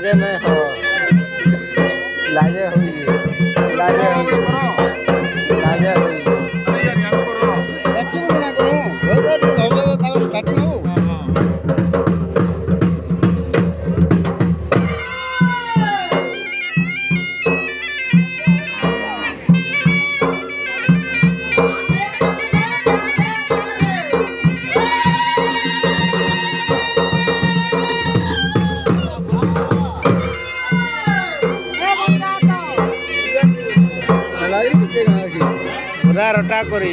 लाजे में हो लाजे हुई लाजे हुई लाजे हुई ଏତିକି ମନା କରୁ ଧୈର୍ଯ୍ୟ ତାପରେ ଷ୍ଟାର୍ଟିଂ ହଉ पूरा रोटा करी